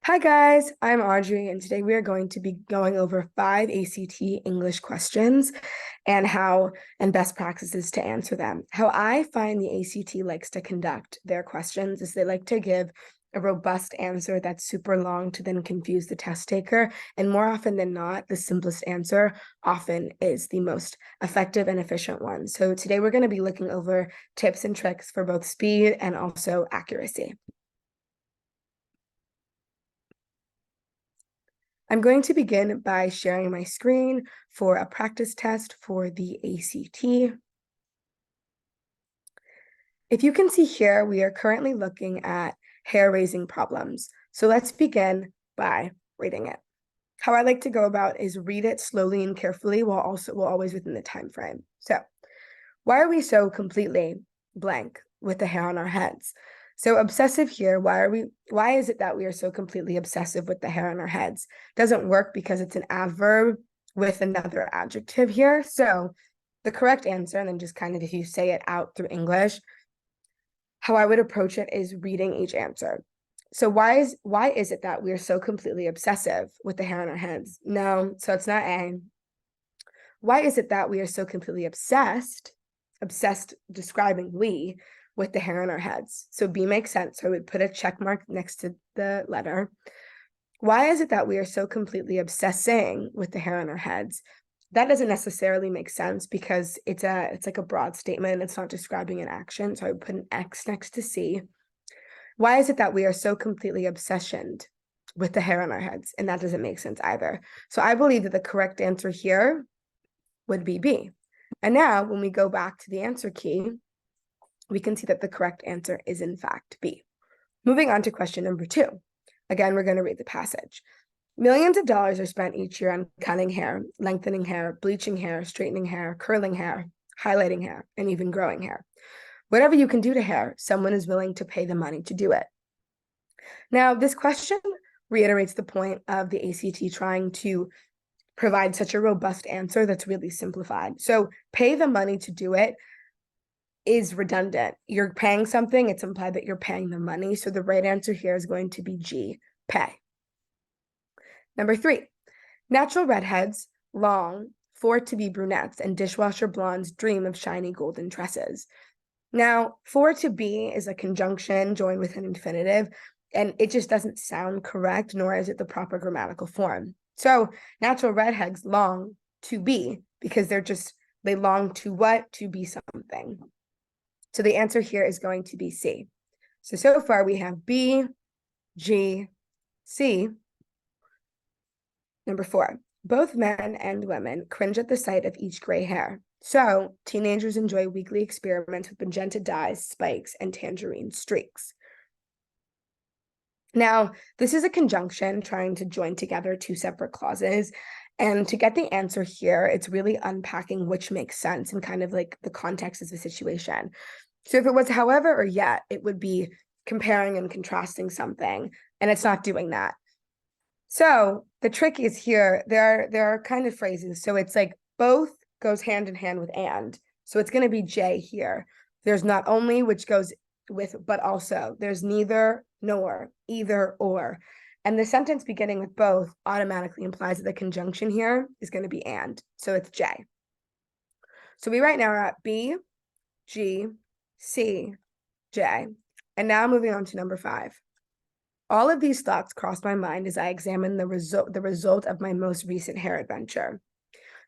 Hi guys, I'm Audrey, and today we are going to be going over 5 ACT English questions and best practices to answer them. How I find the ACT likes to conduct their questions is they like to give a robust answer that's super long to then confuse the test taker. And more often than not, the simplest answer often is the most effective and efficient one. So today we're going to be looking over tips and tricks for both speed and also accuracy. I'm going to begin by sharing my screen for a practice test for the ACT. If you can see here, we are currently looking at hair-raising problems. So let's begin by reading it. How I like to go about is read it slowly and carefully while always within the time frame. So, why are we so completely blank with the hair on our heads? So obsessive here, why is it that we are so completely obsessive with the hair on our heads? Doesn't work because it's an adverb with another adjective here. So the correct answer, and then just kind of if you say it out through English, how I would approach it is reading each answer. So why is it that we are so completely obsessive with the hair on our heads? No, so it's not A. Why is it that we are so completely obsessed describing we, with the hair on our heads? So B makes sense. So I would put a check mark next to the letter. Why is it that we are so completely obsessing with the hair on our heads? That doesn't necessarily make sense because it's like a broad statement. It's not describing an action. So I would put an X next to C. Why is it that we are so completely obsessioned with the hair on our heads? And that doesn't make sense either. So I believe that the correct answer here would be B. And now when we go back to the answer key, we can see that the correct answer is in fact B. Moving on to question number 2. Again, we're going to read the passage. Millions of dollars are spent each year on cutting hair, lengthening hair, bleaching hair, straightening hair, curling hair, highlighting hair, and even growing hair. Whatever you can do to hair, someone is willing to pay the money to do it. Now, this question reiterates the point of the ACT trying to provide such a robust answer that's really simplified. So pay the money to do it is redundant. You're paying something, it's implied that you're paying the money. So the right answer here is going to be G, pay. Number 3, natural redheads long for to be brunettes and dishwasher blondes dream of shiny golden tresses. Now, for to be is a conjunction joined with an infinitive, and it just doesn't sound correct, nor is it the proper grammatical form. So natural redheads long to be because they long to what? To be something. So the answer here is going to be C. So far we have B, G, C. Number 4, both men and women cringe at the sight of each gray hair. So teenagers enjoy weekly experiments with magenta dyes, spikes, and tangerine streaks. Now, this is a conjunction trying to join together 2 separate clauses. And to get the answer here, it's really unpacking which makes sense and kind of like the context of the situation. So if it was however or yet, it would be comparing and contrasting something, and it's not doing that. So the trick is here, there are kind of phrases. So it's like both goes hand in hand with and. So it's going to be J here. There's not only, which goes with, but also. There's neither, nor, either, or. And the sentence beginning with both automatically implies that the conjunction here is going to be and. So it's J. So we right now are at B, G, C, J. And now moving on to number 5. All of these thoughts crossed my mind as I examined the result of my most recent hair adventure.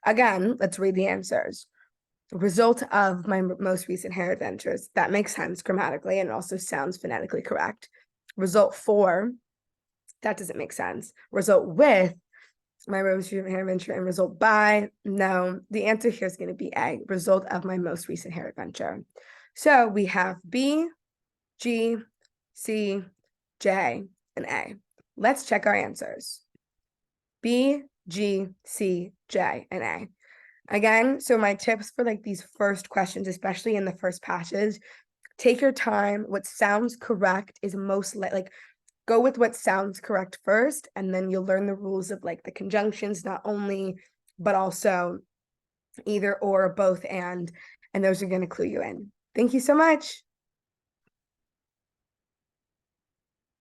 Again, let's read the answers. Result of my most recent hair adventures. That makes sense grammatically and also sounds phonetically correct. Result for, that doesn't make sense. Result with my most recent hair adventure, and result by, no. The answer here is going to be A, result of my most recent hair adventure. So we have B, G, C, J, and A. Let's check our answers. B, G, C, J, and A. Again, so my tips for like these first questions, especially in the first passage, take your time. What sounds correct is most like go with what sounds correct first, and then you'll learn the rules of like the conjunctions, not only, but also either or, both and those are going to clue you in. Thank you so much.